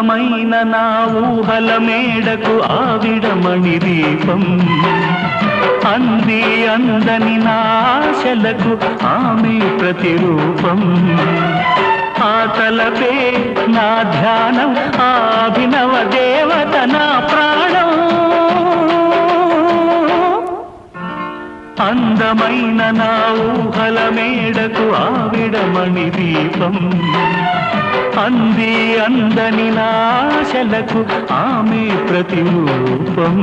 అందమైన నా ఊహల మేడకు ఆవిడమణి దీపం అంది అందని నా ఆశలకు ఆమె ప్రతిరూపం ఆ తలపే నా ధ్యానం ఆ అభినవ దేవత నా ప్రాణం అందమైన నా ఊహల మేడకు ఆవిడమణి దీపం అంది అందని నా ఆశలకు ఆమె ప్రతిరూపం